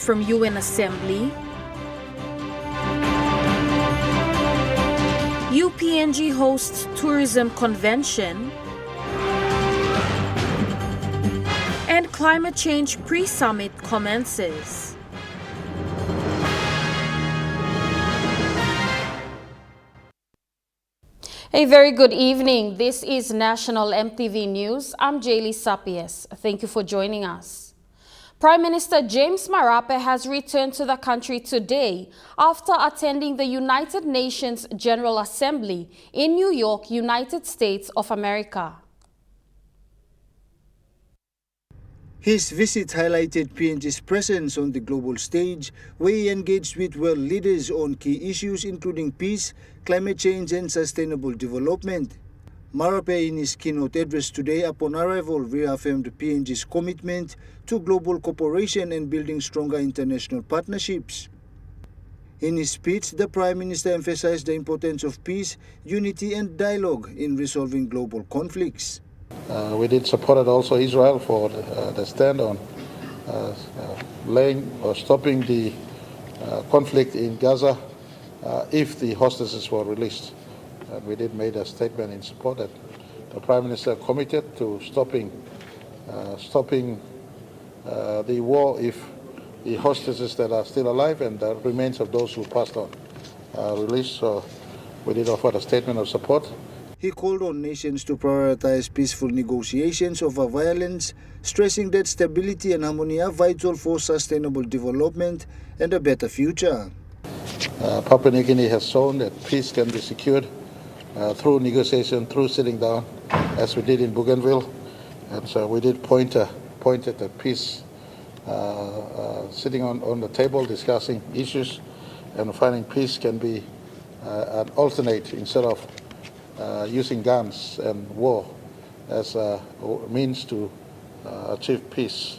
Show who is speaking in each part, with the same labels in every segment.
Speaker 1: From UN Assembly, UPNG hosts tourism convention, and climate change pre-summit commences. A very good evening. This is National EMTV News. I'm Jaylee Sapies. Thank you for joining us. Prime Minister James Marape has returned to the country today after attending the United Nations General Assembly in New York, United States of America.
Speaker 2: His visit highlighted PNG's presence on the global stage, where he engaged with world leaders on key issues including peace, climate change and sustainable development. Marape, in his keynote address today upon arrival, reaffirmed PNG's commitment to global cooperation and building stronger international partnerships. In his speech, the Prime Minister emphasized the importance of peace, unity and dialogue in resolving global conflicts.
Speaker 3: We did support also Israel for the stand on laying or stopping the conflict in Gaza if the hostages were released. And we did make a statement in support that the Prime Minister committed to stopping the war if the hostages that are still alive and the remains of those who passed on are released. So we did offer a statement of support.
Speaker 2: He called on nations to prioritize peaceful negotiations over violence, stressing that stability and harmony are vital for sustainable development and a better future.
Speaker 3: Papua New Guinea has shown that peace can be secured through negotiation, through sitting down, as we did in Bougainville. And so we did point at the peace, sitting on the table, discussing issues, and finding peace can be an alternate instead of using guns and war as a means to achieve peace.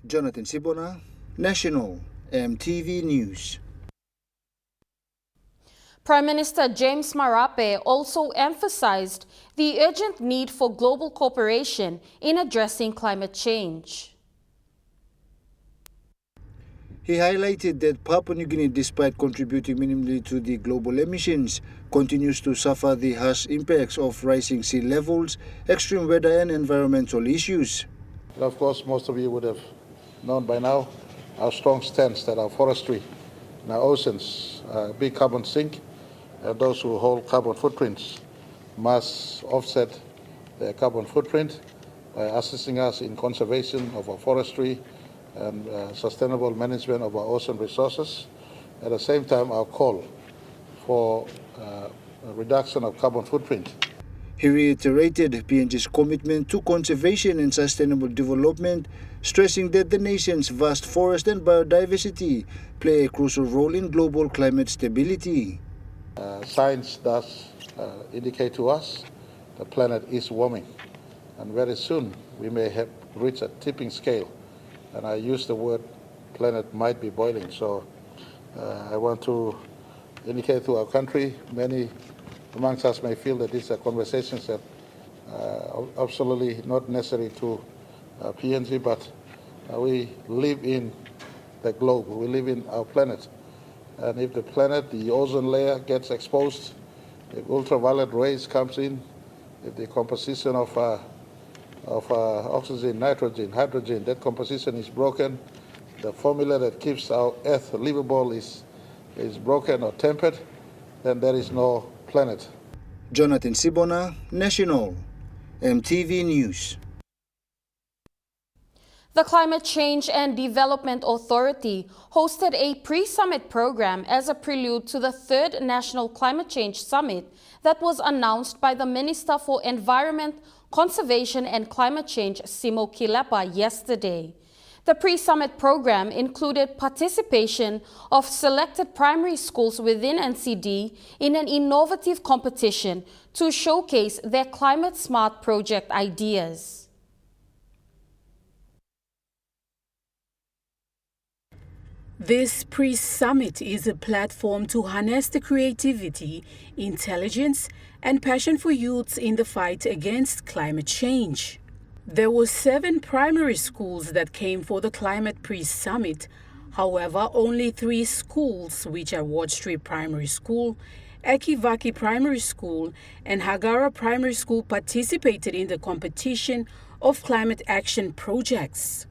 Speaker 2: Jonathan Sibona, National EMTV News.
Speaker 1: Prime Minister James Marape also emphasized the urgent need for global cooperation in addressing climate change.
Speaker 2: He highlighted that Papua New Guinea, despite contributing minimally to the global emissions, continues to suffer the harsh impacts of rising sea levels, extreme weather and environmental issues.
Speaker 3: And of course, most of you would have known by now our strong stance that our forestry and our oceans are a big carbon sink, and those who hold carbon footprints must offset their carbon footprint by assisting us in conservation of our forestry and sustainable management of our ocean resources. At the same time, our call for a reduction of carbon footprint.
Speaker 2: He reiterated PNG's commitment to conservation and sustainable development, stressing that the nation's vast forest and biodiversity play a crucial role in global climate stability.
Speaker 3: Science does indicate to us the planet is warming, and very soon we may have reached a tipping scale. And I use the word planet might be boiling. So I want to indicate to our country, many amongst us may feel that these are conversations that are absolutely not necessary to PNG, but we live in the globe, we live in our planet. And if the planet, the ozone layer gets exposed, if ultraviolet rays comes in, if the composition of oxygen, nitrogen, hydrogen, that composition is broken, the formula that keeps our Earth livable is broken or tempered, then there is no planet.
Speaker 2: Jonathan Sibona, National EMTV News.
Speaker 1: The Climate Change and Development Authority hosted a pre-summit program as a prelude to the third National Climate Change Summit that was announced by the Minister for Environment, Conservation and Climate Change, Simo Kilepa, yesterday. The pre-summit program included participation of selected primary schools within NCD in an innovative competition to showcase their climate-smart project ideas.
Speaker 4: This pre-summit is a platform to harness the creativity, intelligence, and passion for youths in the fight against climate change. There were 7 primary schools that came for the Climate Pre-Summit, However, only 3 schools, which are Ward Street Primary School, Ekivaki Primary School, and Hagara Primary School, participated in the competition of climate action projects.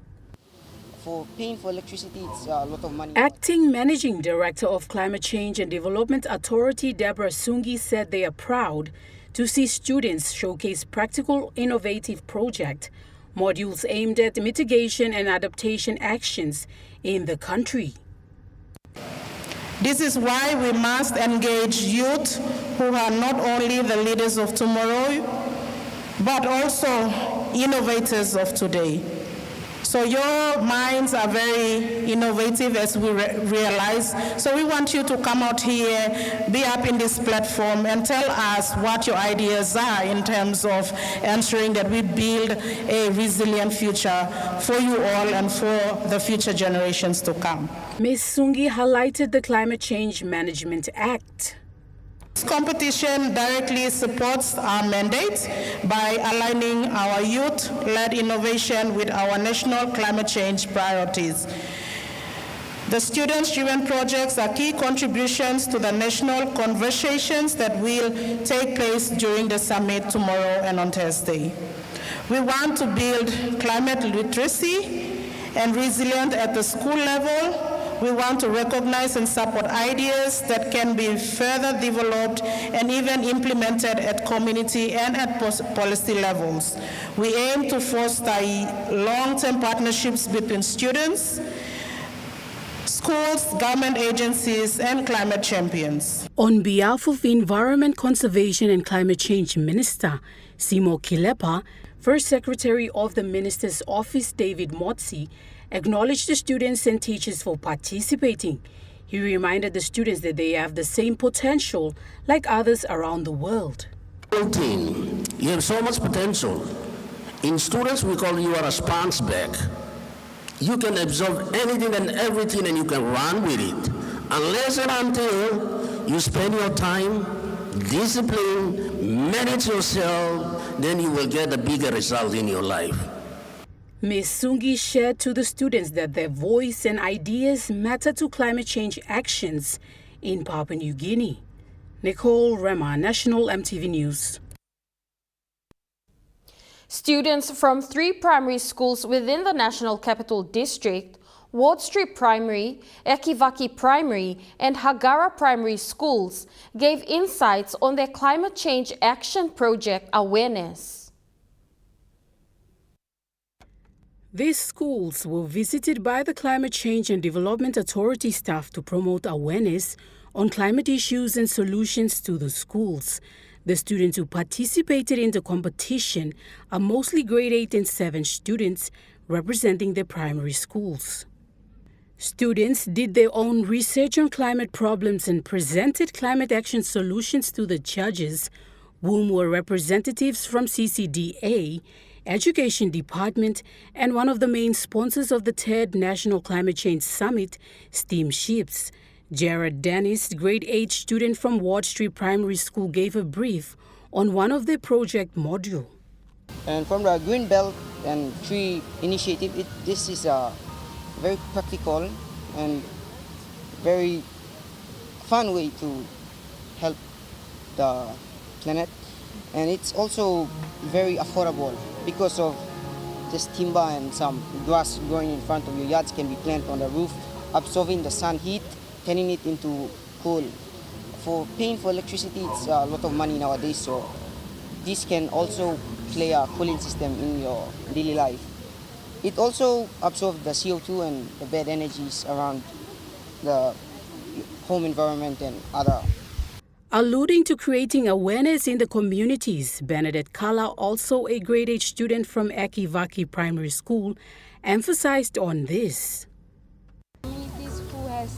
Speaker 5: For paying for electricity, it's a lot of money.
Speaker 4: Acting Managing Director of Climate Change and Development Authority, Deborah Sungi, said they are proud to see students showcase practical, innovative projects, modules aimed at mitigation and adaptation actions in the country.
Speaker 6: This is why we must engage youth who are not only the leaders of tomorrow, but also innovators of today. So your minds are very innovative, as we realize. So we want you to come out here, be up in this platform, and tell us what your ideas are in terms of ensuring that we build a resilient future for you all and for the future generations to come.
Speaker 4: Ms. Sungi highlighted the Climate Change Management Act.
Speaker 6: This competition directly supports our mandate by aligning our youth-led innovation with our national climate change priorities. The student-driven projects are key contributions to the national conversations that will take place during the summit tomorrow and on Thursday. We want to build climate literacy and resilience at the school level. We want to recognize and support ideas that can be further developed and even implemented at community and at policy levels. We aim to foster long-term partnerships between students, schools, government agencies, and climate champions.
Speaker 4: On behalf of Environment Conservation and Climate Change Minister Simo Kilepa, First Secretary of the Minister's Office David Motsi acknowledged the students and teachers for participating. He reminded the students that they have the same potential like others around the world.
Speaker 7: You have so much potential. In students, we call you a sponge bag. You can absorb anything and everything and you can run with it. Unless and until you spend your time, discipline, manage yourself, then you will get a bigger result in your life.
Speaker 4: Ms. Sungi shared to the students that their voice and ideas matter to climate change actions in Papua New Guinea. Nicole Rema, National EMTV News.
Speaker 1: Students from 3 primary schools within the National Capital District, Ward Street Primary, Ekivaki Primary, and Hagara Primary Schools gave insights on their climate change action project awareness.
Speaker 4: These schools were visited by the Climate Change and Development Authority staff to promote awareness on climate issues and solutions to the schools. The students who participated in the competition are mostly grade 8 and 7 students representing their primary schools. Students did their own research on climate problems and presented climate action solutions to the judges, whom were representatives from CCDA, Education Department, and one of the main sponsors of the 3rd National Climate Change Summit, Steamships. Jared Dennis, grade 8 student from Ward Street Primary School, gave a brief on one of their project module.
Speaker 5: And from the Green Belt and Tree Initiative, this is a very practical and very fun way to help the planet. And it's also very affordable because of this timber and some grass growing in front of your yards can be planted on the roof, absorbing the sun heat, turning it into coal. For paying for electricity, it's a lot of money nowadays, so this can also play a cooling system in your daily life. It also absorbs the CO2 and the bad energies around the home environment and other.
Speaker 4: Alluding to creating awareness in the communities, Bernadette Kala, also a grade 8 student from Ekivaki Primary School, emphasized on this.
Speaker 8: Communities who has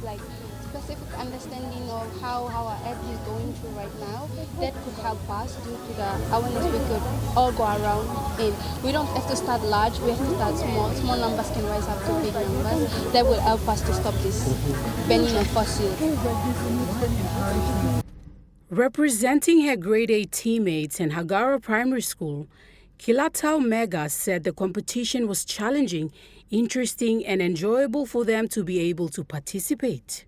Speaker 8: specific understanding of how our earth is going through right now, that could help us due to the awareness we could all go around in. We don't have to start large, we have to start small. Small numbers can rise up to big numbers. That will help us to stop this burning of fossils.
Speaker 4: Representing her grade 8 teammates in Hagara Primary School, Kilatau Mega said the competition was challenging interesting and enjoyable for them to be able to participate.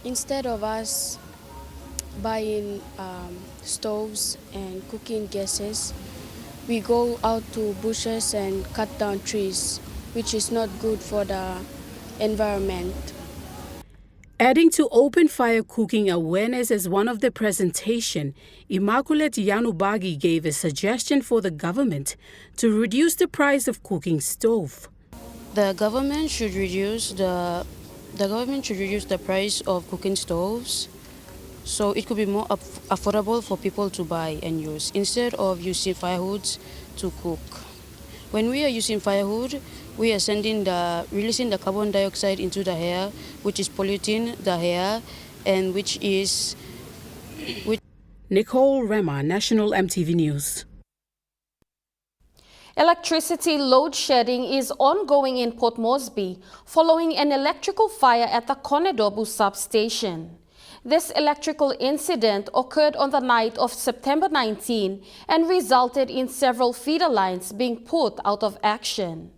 Speaker 8: Instead of us buying stoves and cooking gases, we go out to bushes and cut down trees, which is not good for the environment.
Speaker 4: Adding to open fire cooking awareness as one of the presentation, Immaculate Yanubagi gave a suggestion for the government to reduce the price of cooking stove.
Speaker 9: The government should reduce the price of cooking stoves so it could be more affordable for people to buy and use instead of using firewoods to cook. When we are using firewood, we are releasing the carbon dioxide into the air, which is polluting the air, and which
Speaker 4: Nicole Rema, National EMTV News.
Speaker 1: Electricity load shedding is ongoing in Port Moresby following an electrical fire at the Konedobu substation. This electrical incident occurred on the night of September 19 and resulted in several feeder lines being put out of action.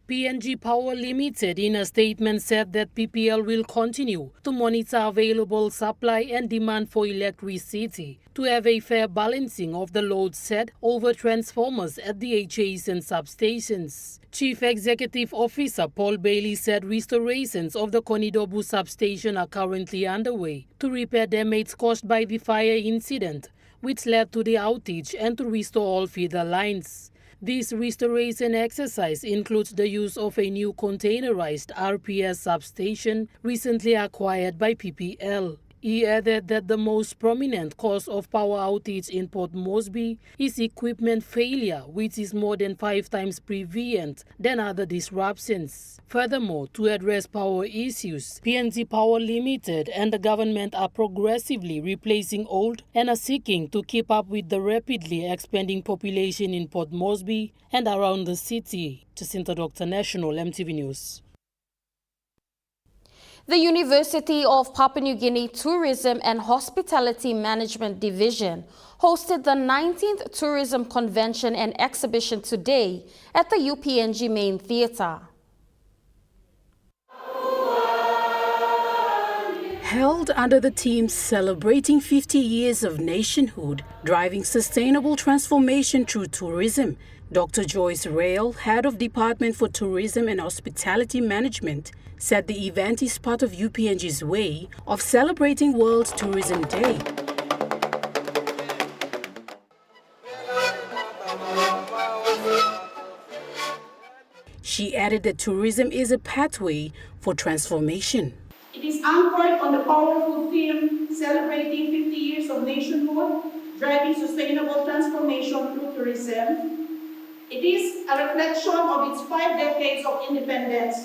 Speaker 4: PNG Power Limited in a statement said that PPL will continue to monitor available supply and demand for electricity to have a fair balancing of the load set over transformers at the HAs and substations. Chief Executive Officer Paul Bailey said restorations of the Konedobu substation are currently underway to repair damage caused by the fire incident, which led to the outage, and to restore all feeder lines. This restoration exercise includes the use of a new containerized RPS substation recently acquired by PPL. He added that the most prominent cause of power outage in Port Moresby is equipment failure, which is more than 5 times prevalent than other disruptions. Furthermore, to address power issues, PNG Power Limited and the government are progressively replacing old and are seeking to keep up with the rapidly expanding population in Port Moresby and around the city. Jacinta Doctor, National EMTV News.
Speaker 1: The University of Papua New Guinea Tourism and Hospitality Management Division hosted the 19th Tourism Convention and Exhibition today at the UPNG Main Theatre.
Speaker 4: Held under the theme Celebrating 50 Years of Nationhood, Driving Sustainable Transformation Through Tourism, Dr. Joyce Rail, Head of Department for Tourism and Hospitality Management, said the event is part of UPNG's way of celebrating World Tourism Day. She added that tourism is a pathway for transformation.
Speaker 6: It is anchored on the powerful theme, celebrating 50 years of nationhood, driving sustainable transformation through tourism. It is a reflection of its 5 decades of independence.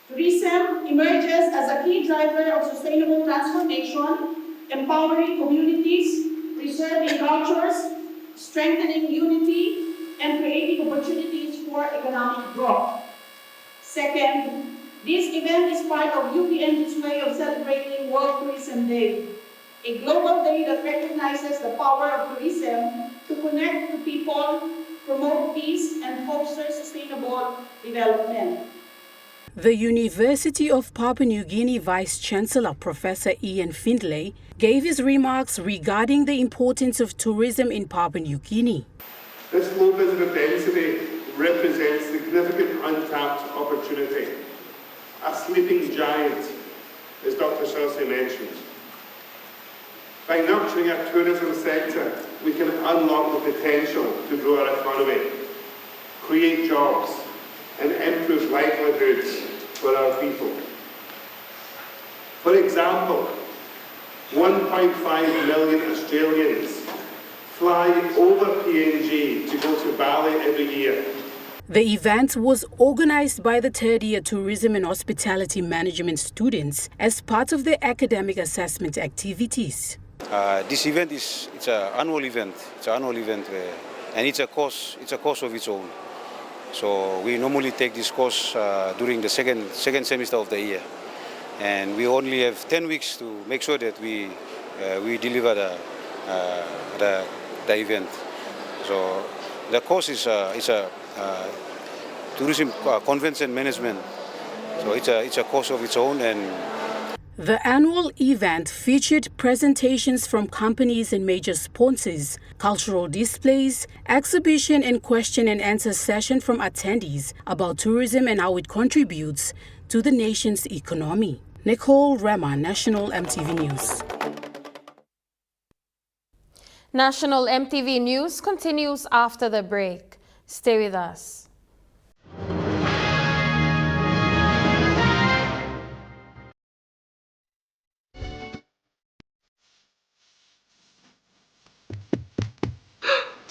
Speaker 6: Tourism emerges as a key driver of sustainable transformation, empowering communities, preserving cultures, strengthening unity, and creating opportunities for economic growth. Second, this event is part of UPNG's way of celebrating World Tourism Day, a global day that recognizes the power of tourism to connect to people, promote peace, and foster sustainable development.
Speaker 4: The University of Papua New Guinea Vice-Chancellor Professor Ian Findlay gave his remarks regarding the importance of tourism in Papua New Guinea.
Speaker 10: This low visitor density represents significant untapped opportunity, a sleeping giant, as Dr. Sersey mentioned. By nurturing our tourism sector, we can unlock the potential to grow our economy, create jobs, and improve livelihoods for our people. For example, 1.5 million Australians fly over PNG to go to Bali every year.
Speaker 4: The event was organized by the third-year Tourism and Hospitality Management students as part of their academic assessment activities.
Speaker 11: This event it's an annual event. It's an annual event, and it's a course of its own. So we normally take this course during the second semester of the year, and we only have 10 weeks to make sure that we deliver the event. So the course is a tourism convention management. So it's a course of its own. And
Speaker 4: the annual event featured presentations from companies and major sponsors, cultural displays, exhibition and question and answer session from attendees about tourism and how it contributes to the nation's economy. Nicole Rema, National MTV News.
Speaker 1: National MTV News continues after the break. Stay with us.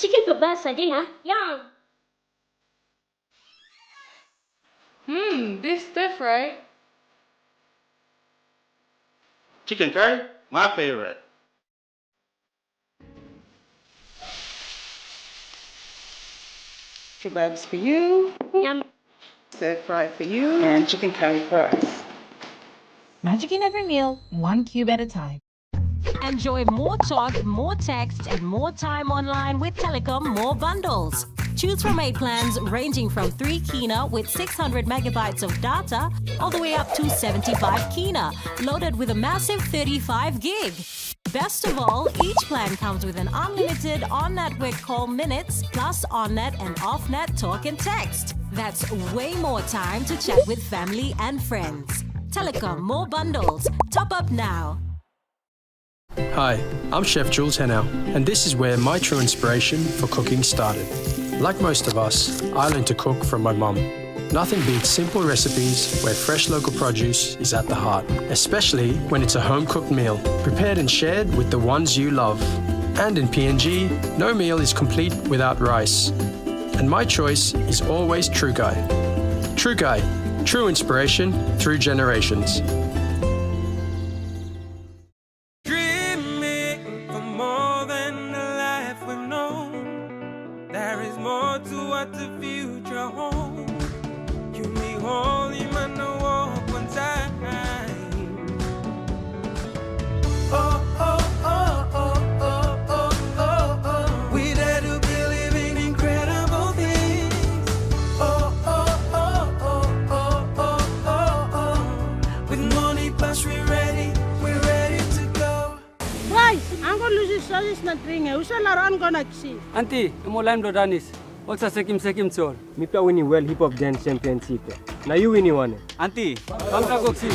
Speaker 12: Chicken kebab saja ya? Yum!
Speaker 13: This different.
Speaker 14: Chicken curry, my favorite.
Speaker 13: Kebabs for you.
Speaker 12: Yum!
Speaker 13: Stir fry for you. And chicken curry for us.
Speaker 15: Magic in every meal, one cube at a time.
Speaker 16: Enjoy more talk, more text, and more time online with Telecom More Bundles. Choose from 8 plans ranging from 3 kina with 600 megabytes of data all the way up to 75 kina, loaded with a massive 35 gig. Best of all, each plan comes with an unlimited on-network call minutes plus on-net and off-net talk and text. That's way more time to chat with family and friends. Telecom More Bundles. Top up now.
Speaker 17: Hi, I'm Chef Jules Henow, and this is where my true inspiration for cooking started. Like most of us, I learned to cook from my mum. Nothing beats simple recipes where fresh local produce is at the heart, especially when it's a home-cooked meal, prepared and shared with the ones you love. And in PNG, no meal is complete without rice. And my choice is always True Guy. True Guy, true inspiration through generations.
Speaker 18: Auntie, mo lime do danis. What's a sekim sol? Me pa winning well hip hop dance championship. Now you winning one. Auntie, come to go see.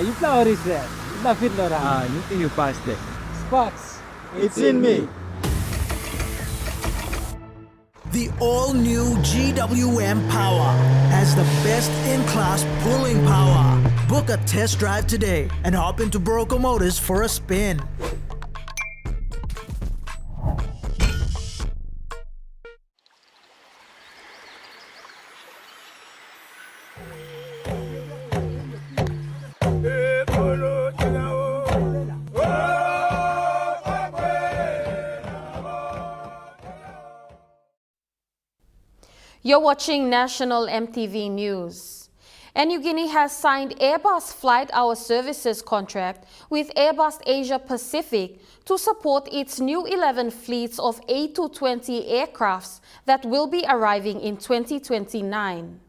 Speaker 19: You flower is there. The fit Laura.
Speaker 18: You think you passed it.
Speaker 19: Spots. It's in me.
Speaker 20: The all-new GWM Power has the best-in-class pulling power. Book a test drive today and hop into Broco Motors for a spin.
Speaker 1: You're watching National MTV News. Niugini has signed Airbus Flight Hour Services contract with Airbus Asia Pacific to support its new 11 fleets of A220 aircrafts that will be arriving in 2029.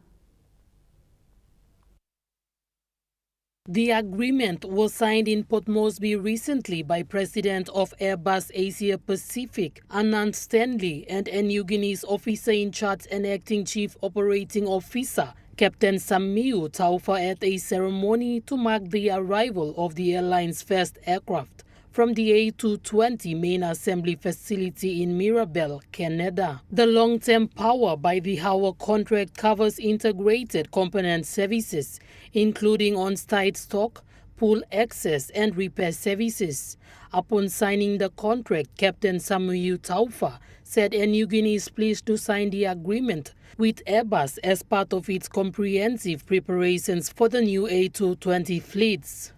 Speaker 4: The agreement was signed in Port Moresby recently by President of Airbus Asia Pacific, Anand Stanley, and Niugini's officer in charge and acting chief operating officer, Captain Samiu Taufa, at a ceremony to mark the arrival of the airline's first aircraft from the A220 main assembly facility in Mirabel, Canada. The long-term power by the hour contract covers integrated component services, including on-site stock, pool access and repair services. Upon signing the contract, Captain Samuel Taufa said Niugini is pleased to sign the agreement with Airbus as part of its comprehensive preparations for the new A220 fleets.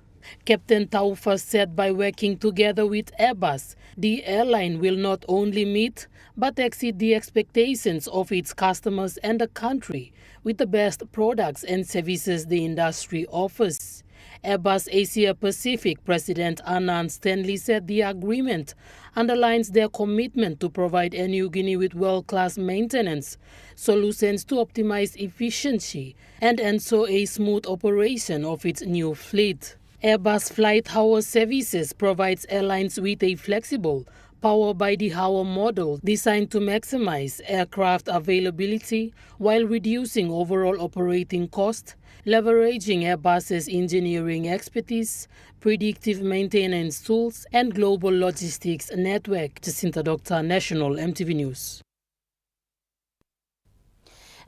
Speaker 4: Captain Taufa said by working together with Airbus, the airline will not only meet but exceed the expectations of its customers and the country with the best products and services the industry offers. Airbus Asia Pacific President Anand Stanley said the agreement underlines their commitment to provide Niugini with world-class maintenance, solutions to optimize efficiency, and ensure a smooth operation of its new fleet. Airbus Flight Hour Services provides airlines with a flexible, power-by-the-hour model designed to maximize aircraft availability while reducing overall operating cost, leveraging Airbus's engineering expertise, predictive maintenance tools, and global logistics network. Jacinta Doctor, National EMTV News.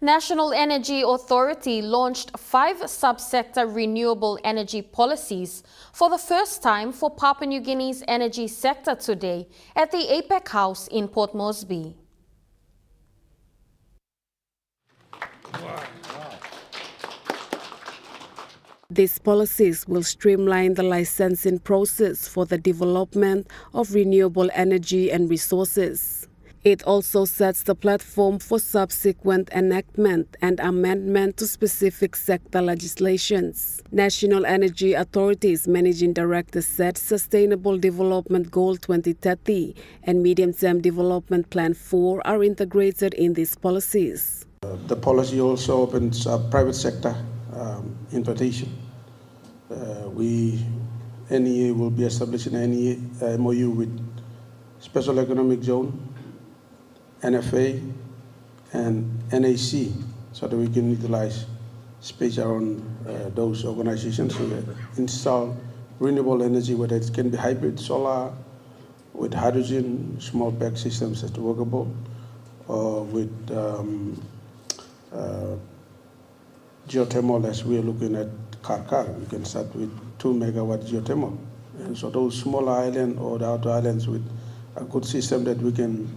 Speaker 1: National Energy Authority launched 5 subsector renewable energy policies for the first time for Papua New Guinea's energy sector today at the APEC House in Port Moresby.
Speaker 21: These policies will streamline the licensing process for the development of renewable energy and resources. It also sets the platform for subsequent enactment and amendment to specific sector legislations. National Energy Authority's Managing Director said Sustainable Development Goal 2030 and Medium-Term Development Plan 4 are integrated in these policies.
Speaker 22: The policy also opens up private sector invitation. NEA will be establishing an MOU with Special Economic Zone, NFA, and NAC, so that we can utilize space around those organizations to install renewable energy, whether it can be hybrid solar, with hydrogen, small pack systems that are workable, or with geothermal, as we are looking at Karkar. We can start with 2 megawatt geothermal. And so those smaller islands or the outer islands with a good system that we can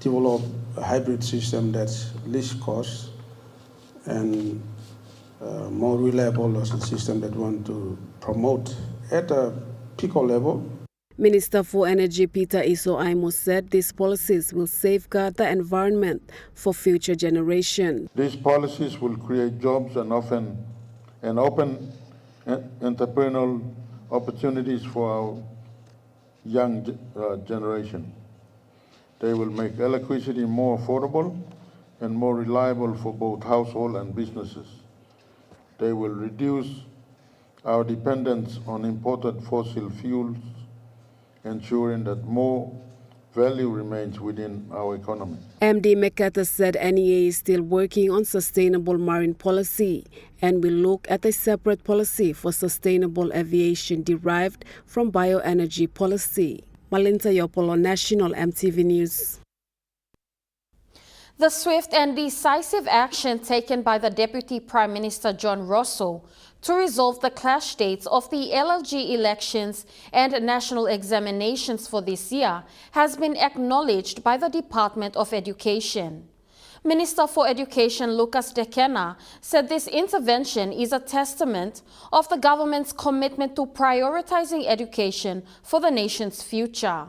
Speaker 22: develop a hybrid system that's least cost and more reliable as a system that we want to promote at a PICO level.
Speaker 21: Minister for Energy Peter Iso Aimo said these policies will safeguard the environment for future generations.
Speaker 3: These policies will create jobs and open entrepreneurial opportunities for our young generation. They will make electricity more affordable and more reliable for both households and businesses. They will reduce our dependence on imported fossil fuels, ensuring that more value remains within our economy.
Speaker 21: MD McCarthy said NEA is still working on sustainable marine policy and will look at a separate policy for sustainable aviation derived from bioenergy policy. Malinta Yopolo, National EMTV News.
Speaker 1: The swift and decisive action taken by the Deputy Prime Minister John Rosso to resolve the clash dates of the LLG elections and national examinations for this year has been acknowledged by the Department of Education. Minister for Education Lucas Dekena said this intervention is a testament of the government's commitment to prioritizing education for the nation's future.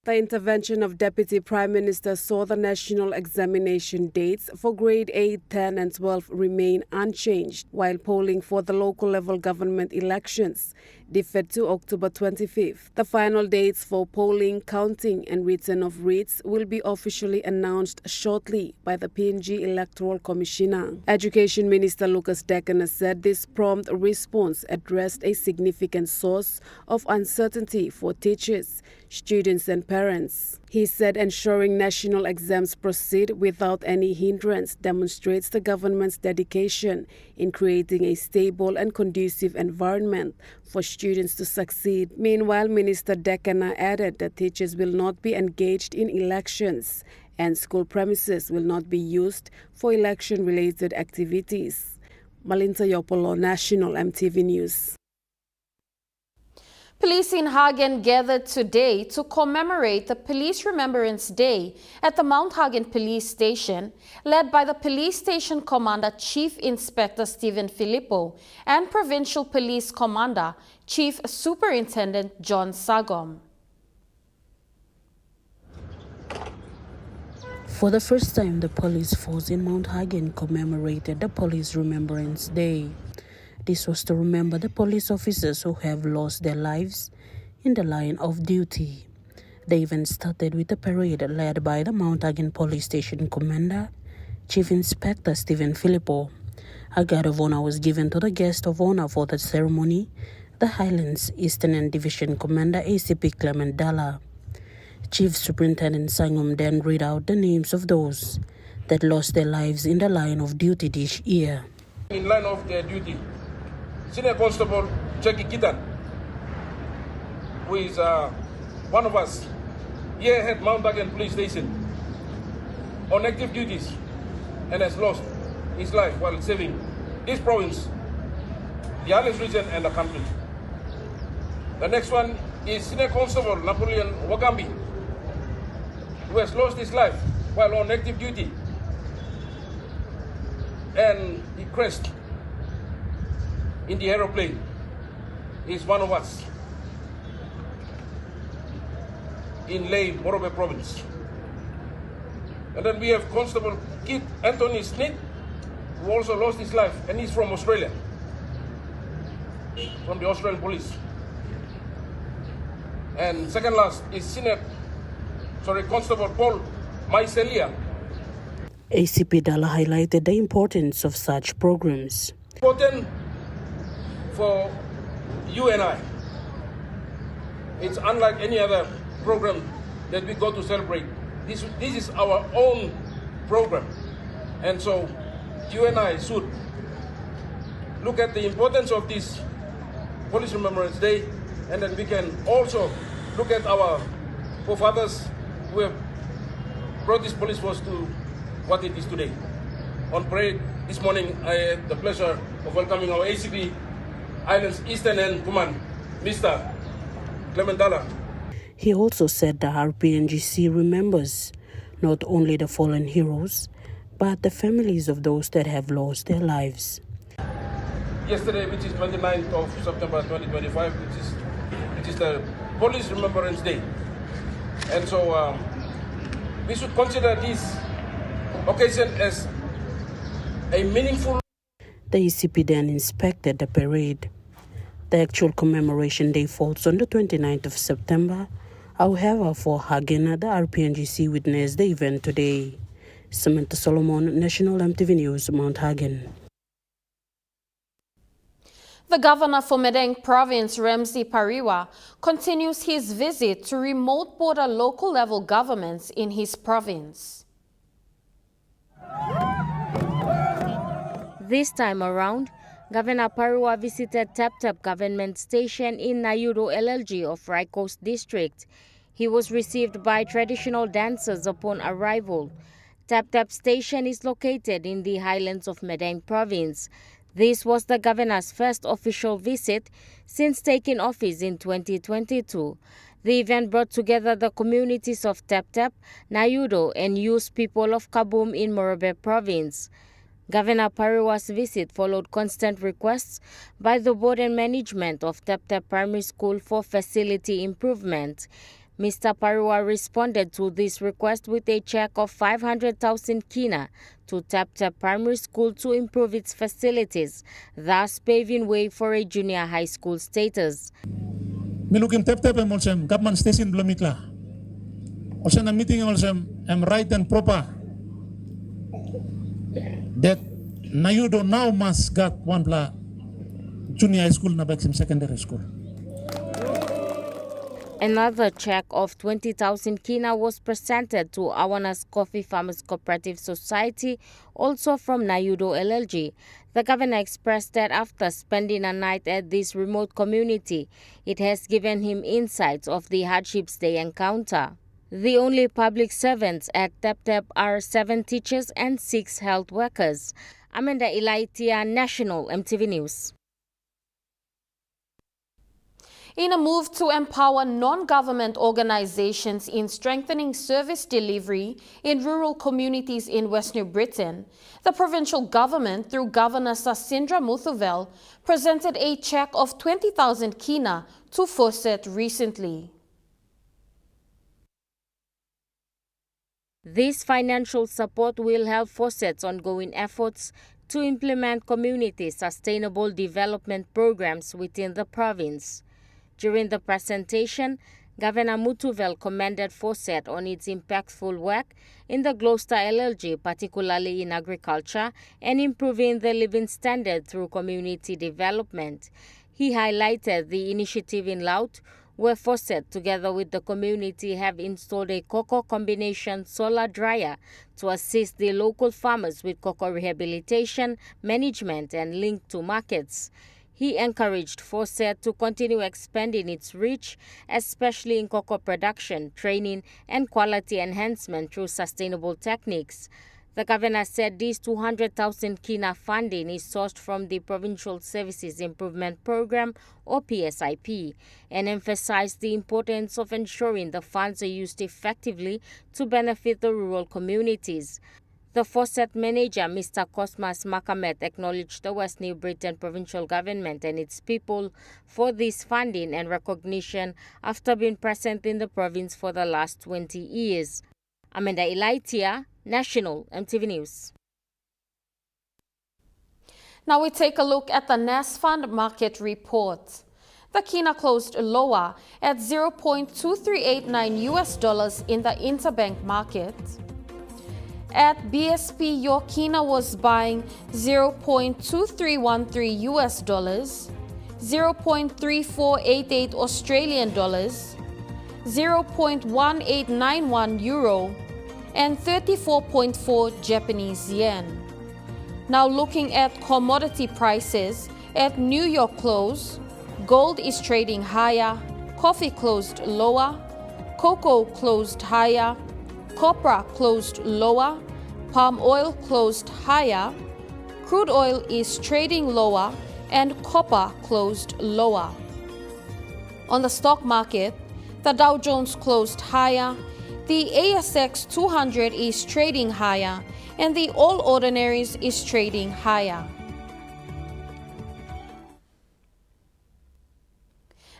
Speaker 21: The intervention of Deputy Prime Minister saw the national examination dates for grade 8, 10 and 12 remain unchanged, while polling for the local level government elections deferred to October 25th. The final dates for polling, counting and return of writs will be officially announced shortly by the PNG Electoral Commissioner. Education Minister Lucas Dekena said this prompt response addressed a significant source of uncertainty for teachers, students and parents. He said ensuring national exams proceed without any hindrance demonstrates the government's dedication in creating a stable and conducive environment for students to succeed. Meanwhile, Minister Dekena added that teachers will not be engaged in elections and school premises will not be used for election-related activities. Malinta Yopolo, National EMTV News.
Speaker 1: Police in Hagen gathered today to commemorate the Police Remembrance Day at the Mount Hagen Police Station, led by the Police Station Commander Chief Inspector Stephen Filippo and Provincial Police Commander Chief Superintendent John Sagom.
Speaker 4: For the first time, the police force in Mount Hagen commemorated the Police Remembrance Day. This was to remember the police officers who have lost their lives in the line of duty. The event started with a parade led by the Mount Hagen Police Station Commander, Chief Inspector Stephen Filippo. A guard of honor was given to the guest of honor for the ceremony, the Highlands Eastern and Division Commander ACP Clement Dalla. Chief Superintendent Sangum then read out the names of those that lost their lives in the line of duty this year.
Speaker 2: In line of their duty, Senior Constable Jackie Kitan, who is one of us here at Mount Hagen Police Station on active duties and has lost his life while saving this province, the Highlands region and the country. The next one is Senior Constable Napoleon Wagambi, who has lost his life while on active duty and he crashed in the aeroplane. He's one of us in Ley, Moresby province. And then we have Constable Kit Anthony Smith, who also lost his life, and he's from Australia, from the Australian police. And second last is Constable Paul Maiselia.
Speaker 4: ACP Dalla highlighted the importance of such programs.
Speaker 2: Important for you and I. It's unlike any other program that we go to celebrate. This is our own program. And so you and I should look at the importance of this Police Remembrance Day, and then we can also look at our forefathers who have brought this police force to what it is today. On parade this morning, I had the pleasure of welcoming our ACP Islands Eastern End Command, Mr. Clement Dalla.
Speaker 4: He also said the RPNGC remembers not only the fallen heroes, but the families of those that have lost their lives.
Speaker 2: Yesterday, which is 29th of September 2025, which is the Police Remembrance Day. And so we should consider this occasion as a meaningful.
Speaker 4: The ECP then inspected the parade. The actual commemoration day falls on the 29th of September. However, for Hagen, the RPNGC witnessed the event today. Samantha Solomon, National EMTV News, Mount Hagen.
Speaker 1: The governor for Madang Province, Ramsey Pariwa, continues his visit to remote border local level governments in his province.
Speaker 7: This time around, Governor Pariwa visited Tap Tap Government Station in Niugini LLG of Rai Coast District. He was received by traditional dancers upon arrival. Tap Tap Station is located in the highlands of Madang Province. This was the governor's first official visit since taking office in 2022. The event brought together the communities of Tap Tap, Niugini, and youth people of Kaboom in Moresby Province. Governor Pariwa's visit followed constant requests by the board and management of Tap Tap Primary School for facility improvement. Mr. Pariwa responded to this request with a check of 500,000 kina to Tap Tap Primary School to improve its facilities, thus paving way for a junior high school status.
Speaker 23: Milukim Tap Tap emolsem government station blomikla. Also na meeting emolsem am right and proper that Niugini now must got one bla junior high school na back secondary school.
Speaker 7: Another check of 20,000 kina was presented to Awanas Coffee Farmers Cooperative Society, also from Niugini LLG. The governor expressed that after spending a night at this remote community, it has given him insights of the hardships they encounter. The only public servants at Tep are 7 teachers and 6 health workers. Amanda Ilaitia, National EMTV News.
Speaker 1: In a move to empower non-government organizations in strengthening service delivery in rural communities in West New Britain, the provincial government, through Governor Sasindra Muthuvel, presented a cheque of 20,000 kina to Fawcett recently.
Speaker 7: This financial support will help Fawcett's ongoing efforts to implement community sustainable development programs within the province. During the presentation, Governor Muthuvel commended Fawcett on its impactful work in the Gloucester LLG, particularly in agriculture, and improving the living standard through community development. He highlighted the initiative in Laut, where Fawcett, together with the community, have installed a cocoa combination solar dryer to assist the local farmers with cocoa rehabilitation, management, and link to markets. He encouraged Fawcett to continue expanding its reach, especially in cocoa production, training, and quality enhancement through sustainable techniques. The governor said this 200,000 kina funding is sourced from the Provincial Services Improvement Program, or PSIP, and emphasized the importance of ensuring the funds are used effectively to benefit the rural communities. The Fawcett manager, Mr. Cosmas Makamet, acknowledged the West New Britain provincial government and its people for this funding and recognition after being present in the province for the last 20 years. Amanda Ilaitia, National EMTV News.
Speaker 1: Now we take a look at the NASFUND market report. The kina closed lower at $0.2389 US in the interbank market. At BSP, your kina was buying $0.2313 US, 0.3488 Australian dollars, 0.1891 euro, and 34.4 Japanese yen. Now looking at commodity prices, at New York close, gold is trading higher, coffee closed lower, cocoa closed higher, copra closed lower, palm oil closed higher, crude oil is trading lower, and copper closed lower. On the stock market, the Dow Jones closed higher, the ASX 200 is trading higher, and the All Ordinaries is trading higher.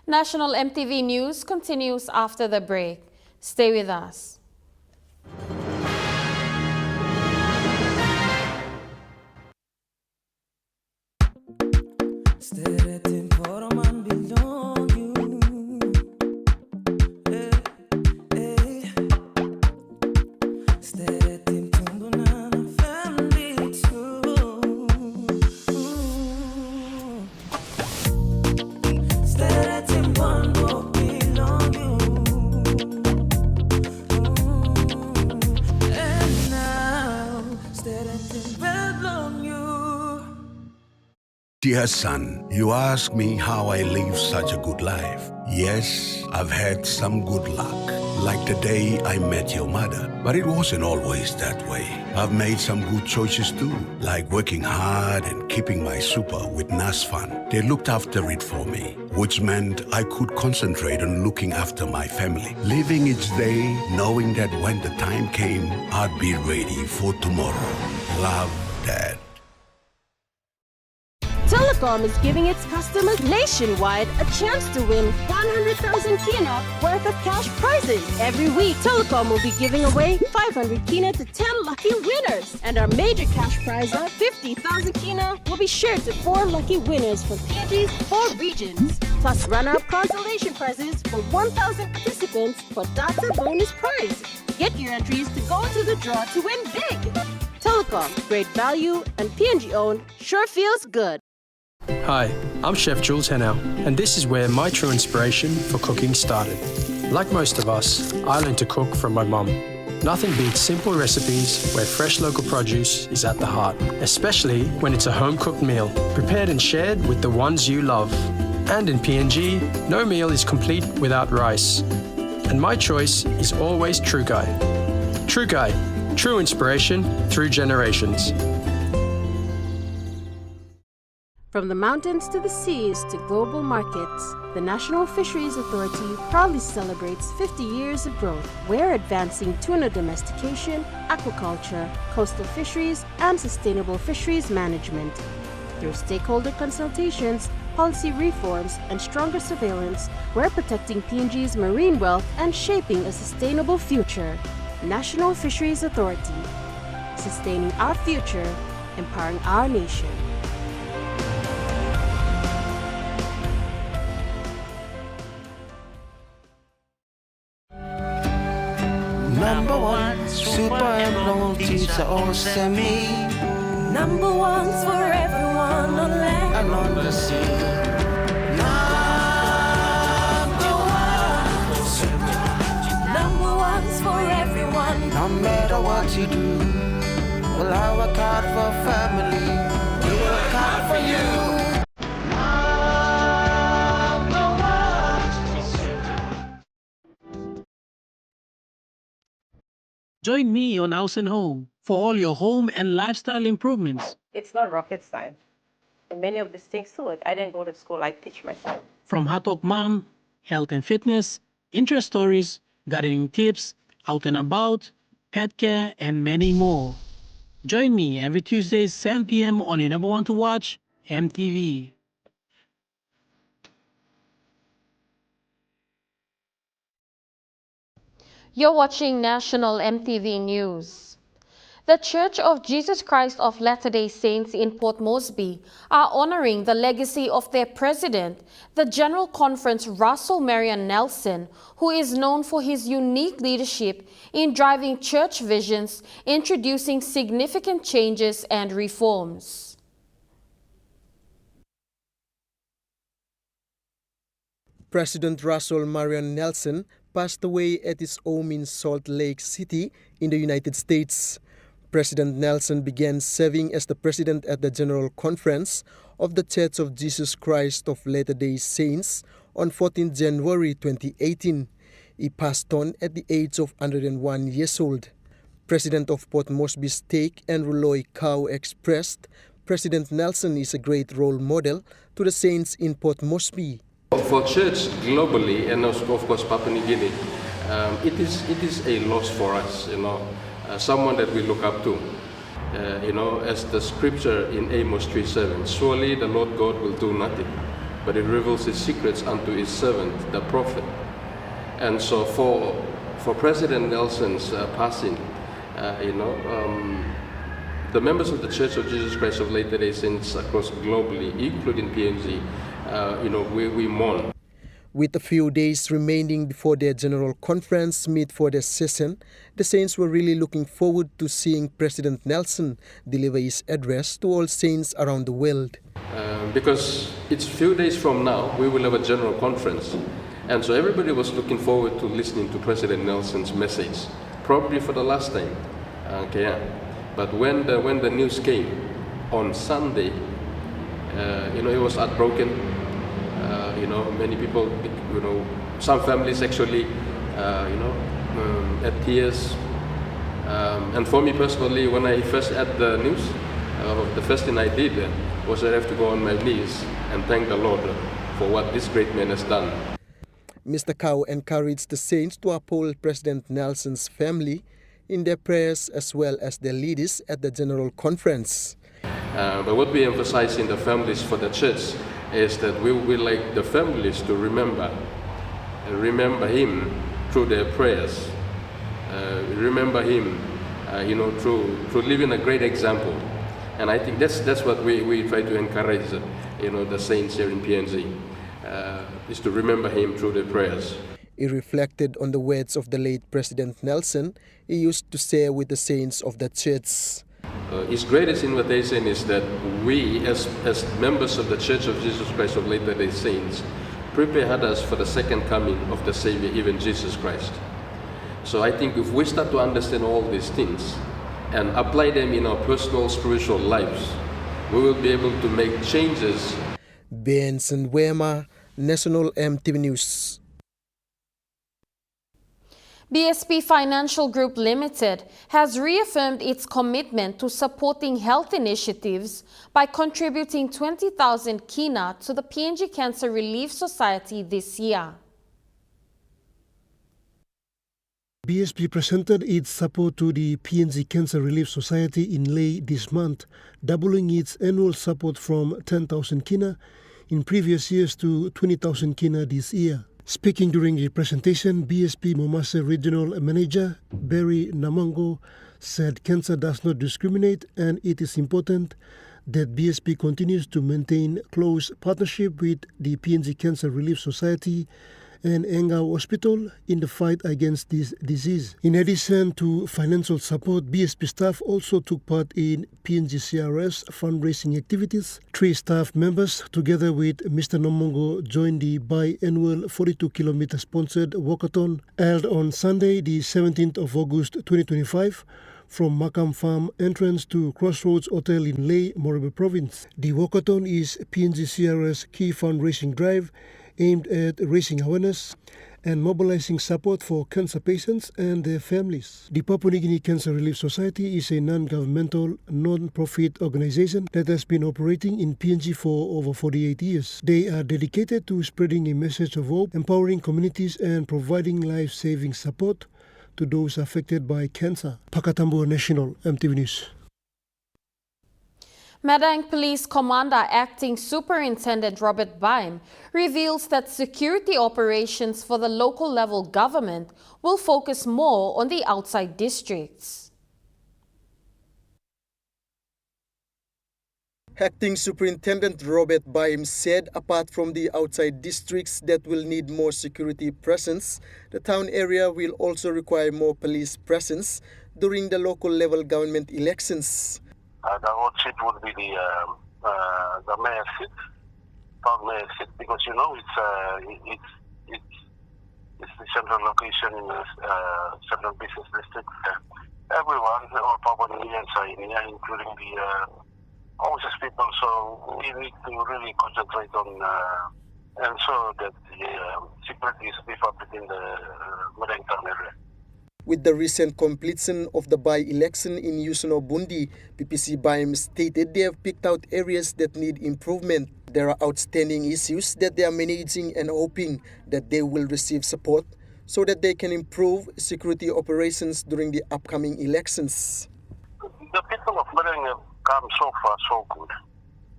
Speaker 1: National EMTV News continues after the break. Stay with us.
Speaker 5: Dear son, you ask me how I live such a good life. Yes, I've had some good luck, like the day I met your mother. But it wasn't always that way. I've made some good choices too, like working hard and keeping my super with NASFUND. They looked after it for me, which meant I could concentrate on looking after my family. Living each day, knowing that when the time came, I'd be ready for tomorrow. Love, Dad.
Speaker 8: Telecom is giving its customers nationwide a chance to win 100,000 kina worth of cash prizes. Every week, Telecom will be giving away 500 kina to 10 lucky winners. And our major cash prize of 50,000 kina will be shared to 4 lucky winners from PNG's 4 regions. Plus runner-up consolation prizes for 1,000 participants for data bonus prize. Get your entries to go into the draw to win big. Telecom, great value, and PNG owned, sure feels good.
Speaker 17: Hi, I'm Chef Jules Henao, and this is where my true inspiration for cooking started. Like most of us, I learned to cook from my mum. Nothing beats simple recipes where fresh local produce is at the heart, especially when it's a home-cooked meal, prepared and shared with the ones you love. And in PNG, no meal is complete without rice. And my choice is always True Guy. True Guy, true inspiration through generations.
Speaker 8: From the mountains to the seas to global markets, the National Fisheries Authority proudly celebrates 50 years of growth. We're advancing tuna domestication, aquaculture, coastal fisheries, and sustainable fisheries management. Through stakeholder consultations, policy reforms, and stronger surveillance, we're protecting PNG's marine wealth and shaping a sustainable future. National Fisheries Authority, sustaining our future, empowering our nation.
Speaker 6: Number one, super and teacher all send me.
Speaker 9: Number one's for everyone on land
Speaker 6: and on the sea.
Speaker 9: Number one's for everyone.
Speaker 6: No matter what you do, well, I work hard for family. We work hard for you.
Speaker 19: Join me on House and Home for all your home and lifestyle improvements.
Speaker 13: It's not rocket science. And many of these things too, I didn't go to school, I teach myself.
Speaker 19: From Hot Talk Mom, health and fitness, interest stories, gardening tips, out and about, pet care, and many more. Join me every Tuesday, 7 p.m. on your number one to watch, EMTV.
Speaker 1: You're watching National MTV News. The Church of Jesus Christ of Latter-day Saints in Port Moresby are honoring the legacy of their president, the General Conference Russell Marion Nelson, who is known for his unique leadership in driving church visions, introducing significant changes and reforms.
Speaker 10: President Russell Marion Nelson passed away at his home in Salt Lake City in the United States. President Nelson began serving as the president at the General Conference of the Church of Jesus Christ of Latter-day Saints on 14 January 2018. He passed on at the age of 101 years old. President of Port Moresby's Steak and Rouloy Cow expressed, President Nelson is a great role model to the saints in Port Moresby.
Speaker 2: For church globally, and of course Papua New Guinea, it is a loss for us, someone that we look up to. As the scripture in Amos 3:7, surely the Lord God will do nothing, but he reveals his secrets unto his servant, the prophet. And so for President Nelson's passing, the members of the Church of Jesus Christ of Latter-day Saints across globally, including PNG, we mourn.
Speaker 10: With a few days remaining before their General Conference meet for their session, the Saints were really looking forward to seeing President Nelson deliver his address to all saints around the world.
Speaker 2: Because it's a few days from now, we will have a General Conference. And so everybody was looking forward to listening to President Nelson's message, probably for the last time. But when the news came on Sunday, it was heartbroken. Many people, some families actually, had tears. And for me personally, when I first had the news, the first thing I did was I have to go on my knees and thank the Lord for what this great man has done.
Speaker 10: Mr. Cow encouraged the saints to uphold President Nelson's family in their prayers as well as their leaders at the General Conference.
Speaker 2: But what we emphasize in the families for the church is that we would like the families to remember him through their prayers, remember him, through living a great example. And I think that's what we try to encourage, the saints here in PNG, is to remember him through their prayers.
Speaker 10: He reflected on the words of the late President Nelson he used to share with the saints of the church.
Speaker 2: His greatest invitation is that we, as members of the Church of Jesus Christ of Latter-day Saints, prepare others for the second coming of the Savior, even Jesus Christ. So I think if we start to understand all these things and apply them in our personal spiritual lives, we will be able to make changes.
Speaker 10: Benson Wema, National MTV News.
Speaker 1: BSP Financial Group Limited has reaffirmed its commitment to supporting health initiatives by contributing 20,000 kina to the PNG Cancer Relief Society this year.
Speaker 11: BSP presented its support to the PNG Cancer Relief Society in Leh this month, doubling its annual support from 10,000 kina in previous years to 20,000 kina this year. Speaking during the presentation, BSP Momase Regional Manager Barry Namango said cancer does not discriminate and it is important that BSP continues to maintain close partnership with the PNG Cancer Relief Society and NGOs Hospital in the fight against this disease. In addition to financial support, BSP staff also took part in PNG CRS fundraising activities. 3 staff members, together with Mr. Namongo, joined the biannual 42-kilometer sponsored walkathon held on Sunday, the 17th of August 2025, from Makam Farm entrance to Crossroads Hotel in Leh, Moresby Province. The walkathon is PNG CRS key fundraising drive aimed at raising awareness and mobilizing support for cancer patients and their families. The Papua New Guinea Cancer Relief Society is a non-governmental, non-profit organization that has been operating in PNG for over 48 years. They are dedicated to spreading a message of hope, empowering communities and providing life-saving support to those affected by cancer. Pakatambo National, EMTV News.
Speaker 1: Madang Police Commander Acting Superintendent Robert Baim reveals that security operations for the local level government will focus more on the outside districts.
Speaker 10: Acting Superintendent Robert Baim said apart from the outside districts that will need more security presence, the town area will also require more police presence during the local level government elections.
Speaker 12: The hot seat would be the mayor's seat, town mayor's seat, because it's the central location in the central business district. Everyone, all Papua New Guineans are in here, including the overseas people. So we need to really concentrate on ensure that the security is beefed up within the Madang town area.
Speaker 10: With the recent completion of the by-election in Yusono Bundi, PPC Baim stated they have picked out areas that need improvement. There are outstanding issues that they are managing and hoping that they will receive support so that they can improve security operations during the upcoming elections.
Speaker 12: The people of Madang have come so far so good,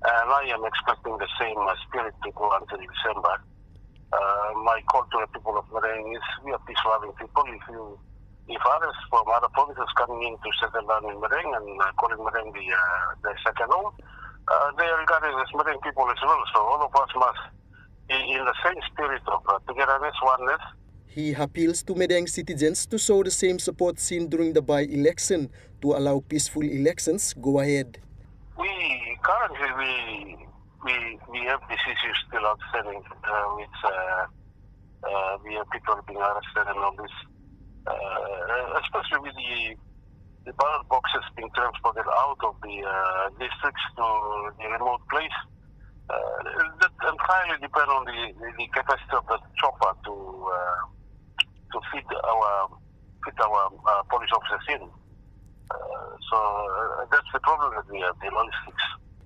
Speaker 12: and I am expecting the same spirit to go until December. My call to the people of Madang is we are peace-loving people. If others from other provinces coming in to settle down in Madang and calling Madang the second home, they are regarded as Madang people as well. So all of us must be in the same spirit of togetherness, oneness.
Speaker 10: He appeals to Madang citizens to show the same support seen during the by-election to allow peaceful elections go ahead.
Speaker 12: We currently have these issues still outstanding with we have people being arrested and all this. Especially with the ballot boxes being transported out of the districts to the remote place. That entirely depends on the capacity of the chopper to fit our police officers in. So that's the problem that we have, the logistics.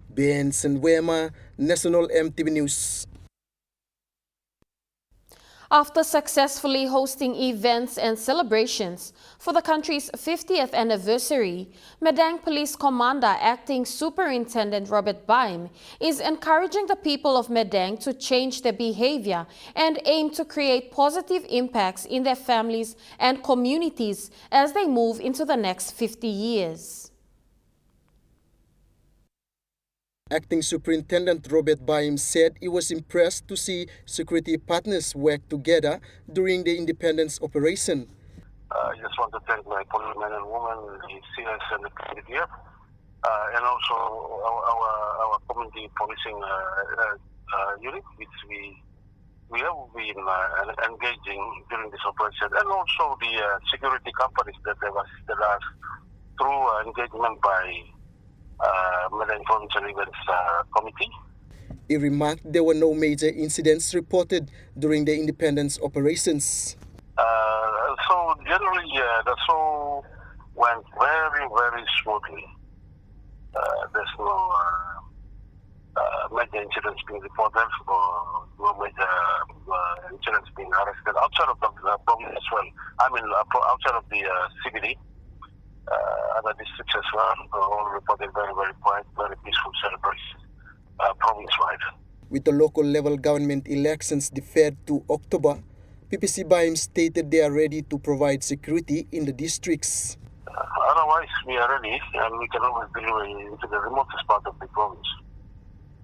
Speaker 10: Benson Wema, National EMTV News.
Speaker 1: After successfully hosting events and celebrations for the country's 50th anniversary, Madang Police Commander Acting Superintendent Robert Baim is encouraging the people of Madang to change their behavior and aim to create positive impacts in their families and communities as they move into the next 50 years.
Speaker 10: Acting Superintendent Robert Baim said he was impressed to see security partners work together during the independence operation.
Speaker 12: I just want to thank my policemen and women, the CS and the KDF, and also our community policing unit, which we have been engaging during this operation, and also the security companies that have assisted us through engagement by Madang Provincial Events Committee.
Speaker 10: He remarked there were no major incidents reported during the independence operations.
Speaker 12: So generally, the show went very, very smoothly. There's no major incidents being reported or no major incidents being arrested outside of the province as well. I mean, outside of the CBD, other districts as well, all reported very, very quiet, very peaceful celebration province-wide.
Speaker 10: With the local level government elections deferred to October, PPC BIME stated they are ready to provide security in the districts.
Speaker 12: Otherwise, we are ready and we can always deliver into the remotest part of the province.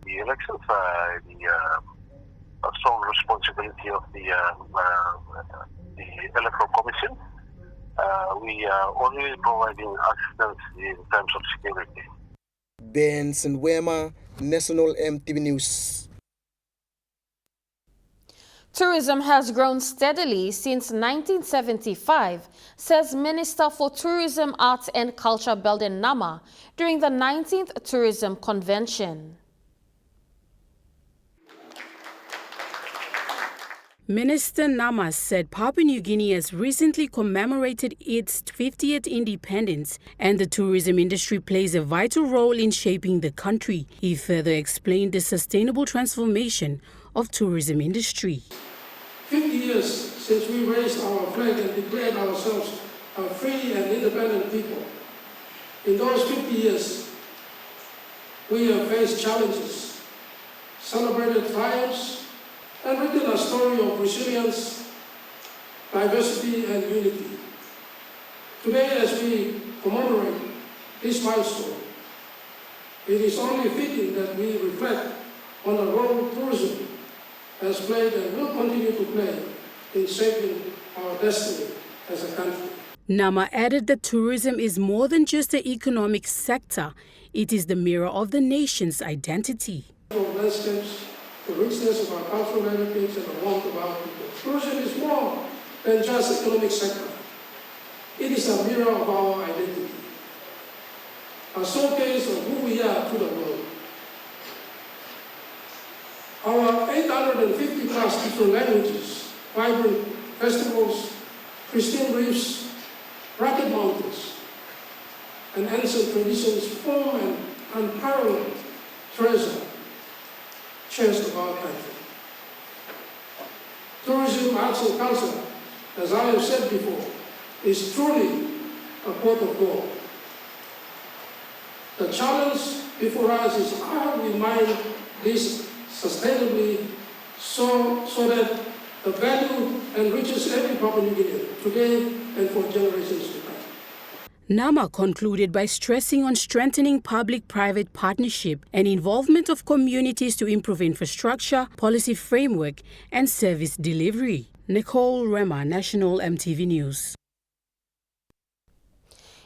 Speaker 12: The elections are the sole responsibility of the Electoral Commission. We are only providing assistance in terms of security.
Speaker 10: Benson Wema, National MTV News.
Speaker 1: Tourism has grown steadily since 1975, says Minister for Tourism, Arts and Culture Belden Nama during the 19th Tourism Convention.
Speaker 4: Minister Nama said Papua New Guinea has recently commemorated its 50th independence and the tourism industry plays a vital role in shaping the country. He further explained the sustainable transformation of tourism industry.
Speaker 14: 50 years since we raised our flag and declared ourselves a free and independent people. In those 50 years, we have faced challenges, celebrated triumphs, and written a story of resilience, diversity, and unity. Today, as we commemorate this milestone, it is only fitting that we reflect on the role tourism has played and will continue to play in shaping our destiny as a country.
Speaker 4: Nama added that tourism is more than just an economic sector. It is the mirror of the nation's identity.
Speaker 14: Landscapes, the richness of our cultural heritage and the warmth of our people. Tourism is more than just economic sector. It is a mirror of our identity, a showcase of who we are to the world. Our 850 plus different languages, vibrant festivals, pristine reefs, rugged mountains, and ancient traditions form an unparalleled treasure chest of our country. Tourism, arts and culture, as I have said before, is truly a pot of gold. The challenge before us is how we mine this sustainably so that the value enriches every Papua New Guinean today and for generations to come.
Speaker 4: Nama concluded by stressing on strengthening public-private partnership and involvement of communities to improve infrastructure, policy framework, and service delivery. Nicole Rema, National MTV News.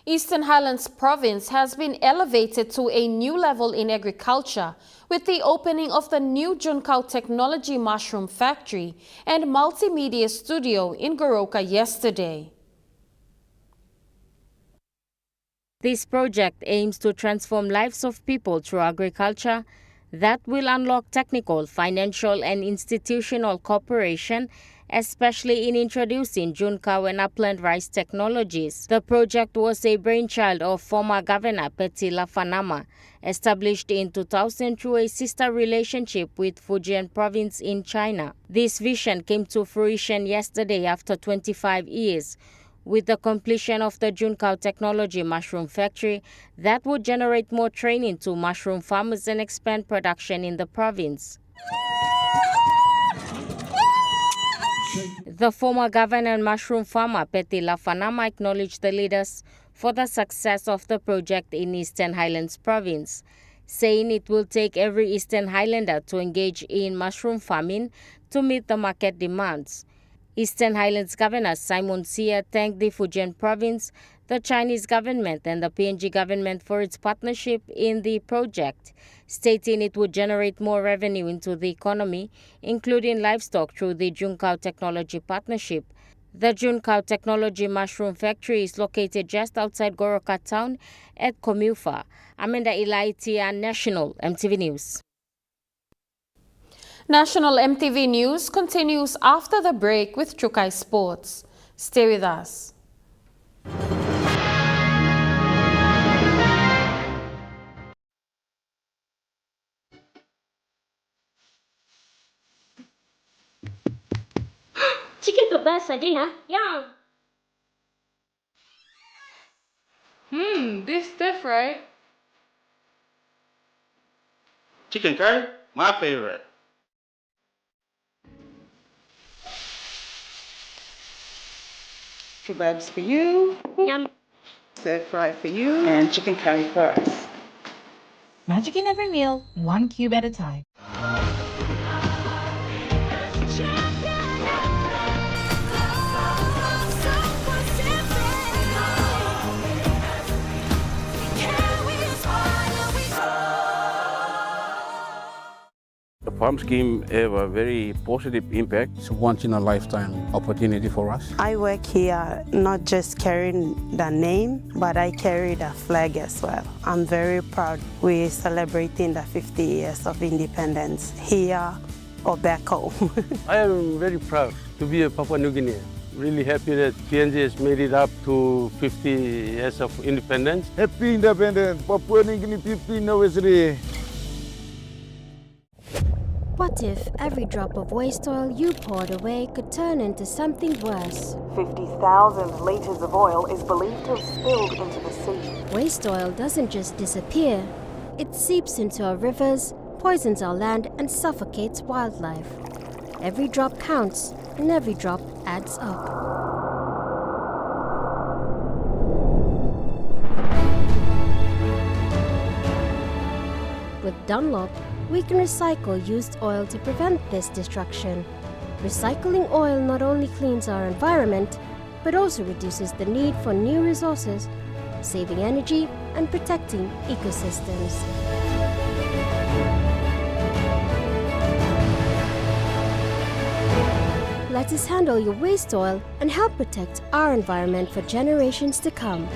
Speaker 1: Eastern Highlands Province has been elevated to a new level in agriculture with the opening of the new Junkau Technology Mushroom Factory and Multimedia Studio in Goroka yesterday.
Speaker 7: This project aims to transform lives of people through agriculture that will unlock technical, financial, and institutional cooperation, especially in introducing Junkau and upland rice technologies. The project was a brainchild of former Governor Petty Lafanama, established in 2000 through a sister relationship with Fujian Province in China. This vision came to fruition yesterday after 25 years, with the completion of the Junkau Technology Mushroom Factory that would generate more training to mushroom farmers and expand production in the province. The former governor and mushroom farmer Petty Lafanama acknowledged the leaders for the success of the project in Eastern Highlands Province, saying it will take every Eastern Highlander to engage in mushroom farming to meet the market demands. Eastern Highlands Governor Simon Sia thanked the Fujian Province, the Chinese government and the PNG government for its partnership in the project, stating it would generate more revenue into the economy, including livestock through the Junkau Technology Partnership. The Junkau Technology Mushroom Factory is located just outside Goroka town at Komufa. Amanda Ilaitia, National MTV News.
Speaker 1: National MTV News continues after the break with Chukai Sports. Stay with us.
Speaker 8: Chicken kebasa din, ha? Yum!
Speaker 15: This stuff, right?
Speaker 16: Chicken curry, my favorite.
Speaker 18: Kebabs for you.
Speaker 8: Yum.
Speaker 18: Stir fry for you. And chicken curry for us.
Speaker 24: Magic in every meal, one cube at a time.
Speaker 16: The farm scheme have a very positive impact.
Speaker 25: It's a once-in-a-lifetime opportunity for us.
Speaker 26: I work here not just carrying the name, but I carry the flag as well. I'm very proud. We're celebrating the 50 years of independence here or back home.
Speaker 16: I am very proud to be a Papua New Guinean. Really happy that PNG has made it up to 50 years of independence.
Speaker 27: Happy independence, Papua New Guinea 50th anniversary.
Speaker 28: What if every drop of waste oil you poured away could turn into something worse?
Speaker 29: 50,000 liters of oil is believed to have spilled into the sea.
Speaker 28: Waste oil doesn't just disappear. It seeps into our rivers, poisons our land, and suffocates wildlife. Every drop counts, and every drop adds up. With Dunlop, we can recycle used oil to prevent this destruction. Recycling oil not only cleans our environment, but also reduces the need for new resources, saving energy and protecting ecosystems. Let us handle your waste oil and help protect our environment for generations to come.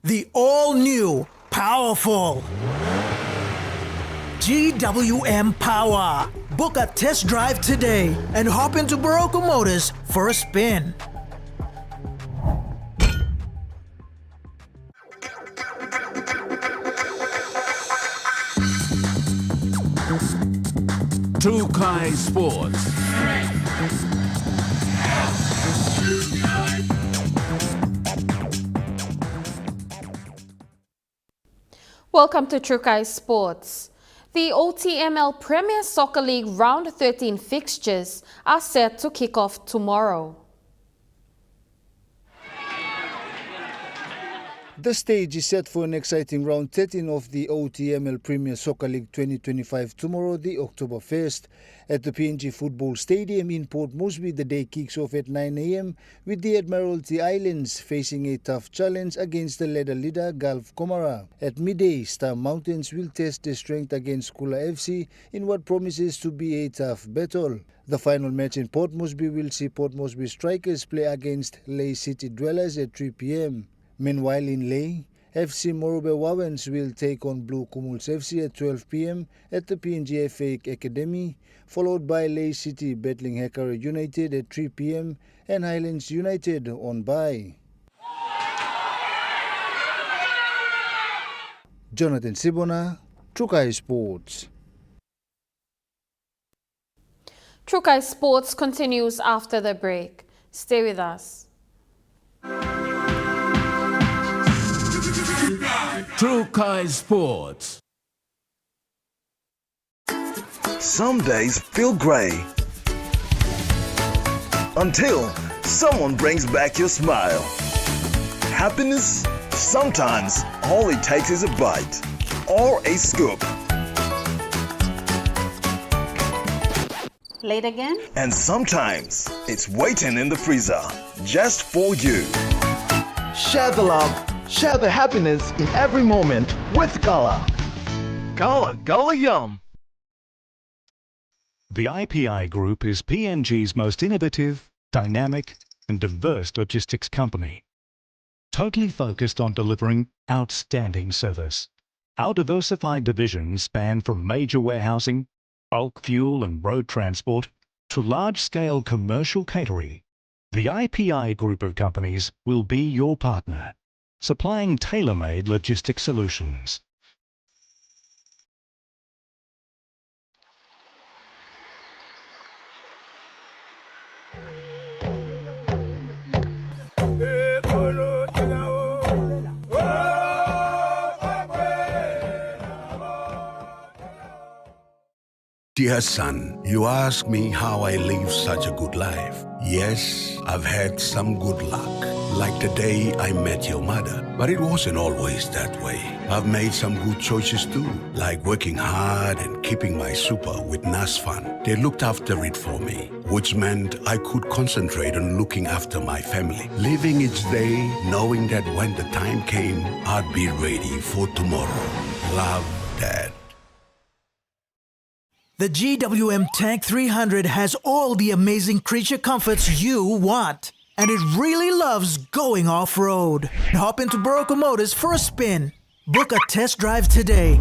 Speaker 20: The all-new, powerful GWM Power. Book a test drive today and hop into Barocco Motors for a spin.
Speaker 30: Trukai Sports.
Speaker 1: Welcome to Trukai Sports. The OTML Premier Soccer League Round 13 fixtures are set to kick off tomorrow.
Speaker 31: The stage is set for an exciting round 13 of the OTML Premier Soccer League 2025 tomorrow, the October 1st. At the PNG Football Stadium in Port Moresby, the day kicks off at 9 a.m. with the Admiralty Islands facing a tough challenge against the leader Gulf Comara. At midday, Star Mountains will test their strength against Kula FC in what promises to be a tough battle. The final match in Port Moresby will see Port Moresby Strikers play against Lae City Dwellers at 3 p.m. Meanwhile in Lae, FC Moresby Wawens will take on Blue Kumuls FC at 12 p.m. at the PNG FA Academy, followed by Lae City battling Hekara United at 3 p.m. and Highlands United on bye. Jonathan Sibona, Trukai Sports.
Speaker 1: Trukai Sports continues after the break. Stay with us.
Speaker 30: Trukai Sports.
Speaker 32: Some days feel grey until someone brings back your smile. Happiness, sometimes all it takes is a bite or a scoop.
Speaker 13: Late again?
Speaker 32: And sometimes it's waiting in the freezer just for you.
Speaker 33: Share the love, share the happiness in every moment with Gala.
Speaker 32: Gala Yum.
Speaker 2: The IPI Group is PNG's most innovative, dynamic, and diverse logistics company, totally focused on delivering outstanding service. Our diversified divisions span from major warehousing, bulk fuel and road transport, to large-scale commercial catering. The IPI Group of companies will be your partner, supplying tailor-made logistics solutions.
Speaker 3: Dear son, you ask me how I live such a good life. Yes, I've had some good luck, like the day I met your mother. But it wasn't always that way. I've made some good choices too, like working hard and keeping my super with NASFUND. They looked after it for me, which meant I could concentrate on looking after my family, living each day knowing that when the time came, I'd be ready for tomorrow. Love, Dad.
Speaker 20: The GWM Tank 300 has all the amazing creature comforts you want. And it really loves going off-road. Hop into Barocco Motors for a spin. Book a test drive today.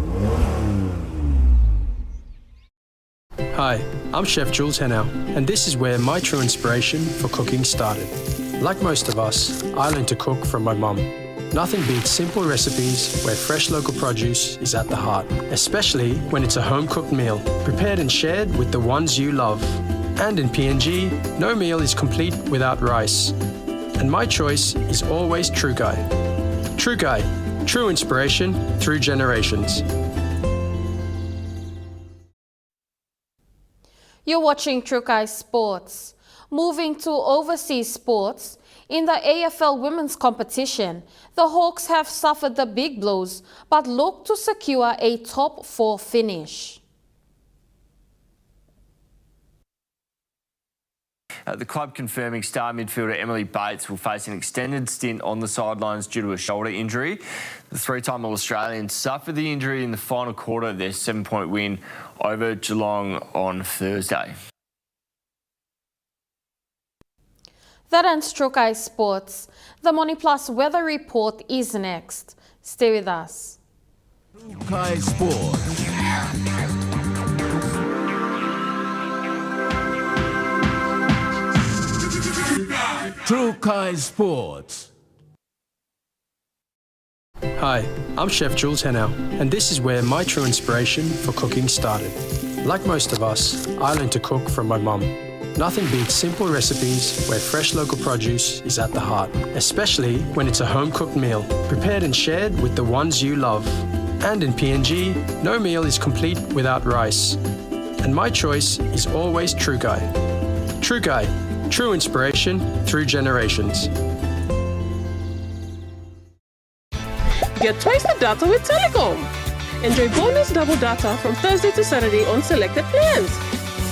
Speaker 5: Hi, I'm Chef Jules Henao, and this is where my true inspiration for cooking started. Like most of us, I learned to cook from my mum. Nothing beats simple recipes where fresh local produce is at the heart, especially when it's a home-cooked meal, prepared and shared with the ones you love. And in PNG, no meal is complete without rice. And my choice is always Trukai. Trukai, true inspiration through generations.
Speaker 1: You're watching Trukai Sports. Moving to overseas sports, in the AFL women's competition, the Hawks have suffered the big blows but look to secure a top 4 finish.
Speaker 6: The club confirming star midfielder Emily Bates will face an extended stint on the sidelines due to a shoulder injury. The three-time All-Australian suffered the injury in the final quarter of their 7-point win over Geelong on Thursday.
Speaker 1: That ends Trukai Sports. The Money Plus weather report is next. Stay with us.
Speaker 30: Trukai Sports. Trukai Sports.
Speaker 5: Hi, I'm Chef Jules Henao, and this is where my true inspiration for cooking started. Like most of us, I learned to cook from my mum. Nothing beats simple recipes where fresh local produce is at the heart, especially when it's a home-cooked meal, prepared and shared with the ones you love. And in PNG, no meal is complete without rice. And my choice is always Trukai. Trukai, true inspiration through generations.
Speaker 9: Get twice the data with Telecom. Enjoy bonus double data from Thursday to Saturday on selected plans.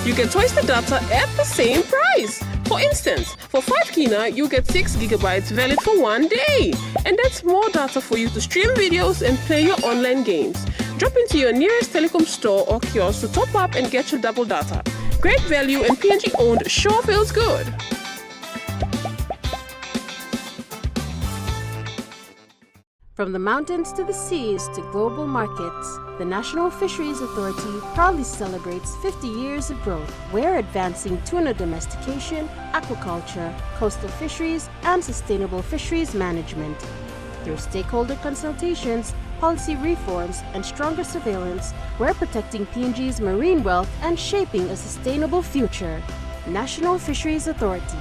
Speaker 9: You get twice the data at the same price. For instance, for 5 kina, you get 6 gigabytes valid for 1 day. And that's more data for you to stream videos and play your online games. Drop into your nearest Telecom store or kiosk to top up and get your double data. Great value and PNG owned sure feels good.
Speaker 8: From the mountains to the seas to global markets, the National Fisheries Authority proudly celebrates 50 years of growth. We're advancing tuna domestication, aquaculture, coastal fisheries, and sustainable fisheries management. Through stakeholder consultations, policy reforms, and stronger surveillance, we're protecting PNG's marine wealth and shaping a sustainable future. National Fisheries Authority,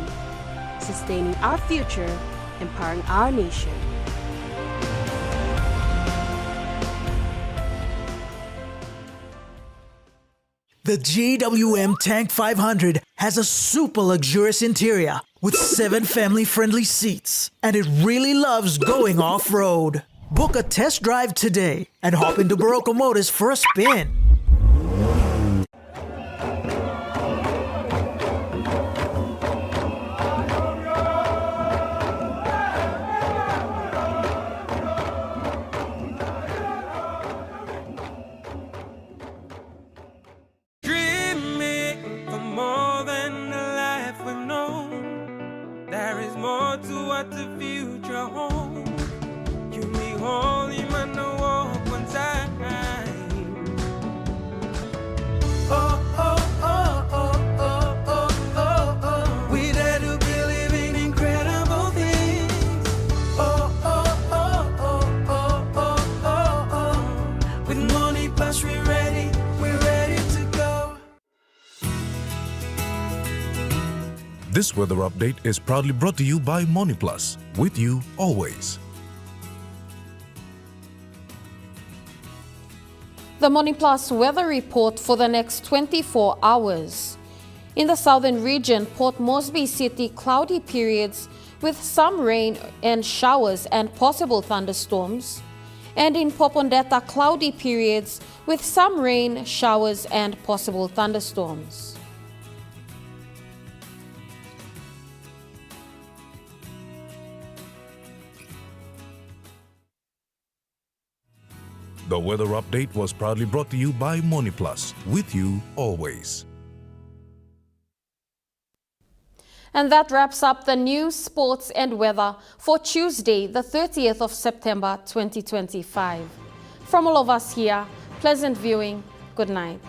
Speaker 8: sustaining our future, empowering our nation.
Speaker 20: The GWM Tank 500 has a super luxurious interior with 7 family-friendly seats, and it really loves going off-road. Book a test drive today and hop into Barocco Motors for a spin.
Speaker 4: future home. You me holy man no walk one time. Oh, oh, oh, oh, oh, oh, oh, oh. We dare to be living incredible things. Oh, oh, oh, oh, oh, oh, oh, oh. With money plus we're ready to go.
Speaker 30: This weather update is proudly brought to you by Money Plus, with you always.
Speaker 1: The Money Plus weather report for the next 24 hours. In the southern region, Port Moresby City, cloudy periods with some rain and showers and possible thunderstorms. And in Popondetta, cloudy periods with some rain, showers and possible thunderstorms.
Speaker 30: The weather update was proudly brought to you by Money Plus, with you always.
Speaker 1: And that wraps up the news, sports and weather for Tuesday, the 30th of September 2025. From all of us here, pleasant viewing. Good night.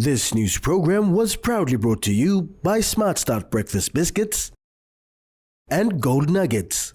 Speaker 7: This news program was proudly brought to you by Smart Start Breakfast Biscuits and Gold Nuggets.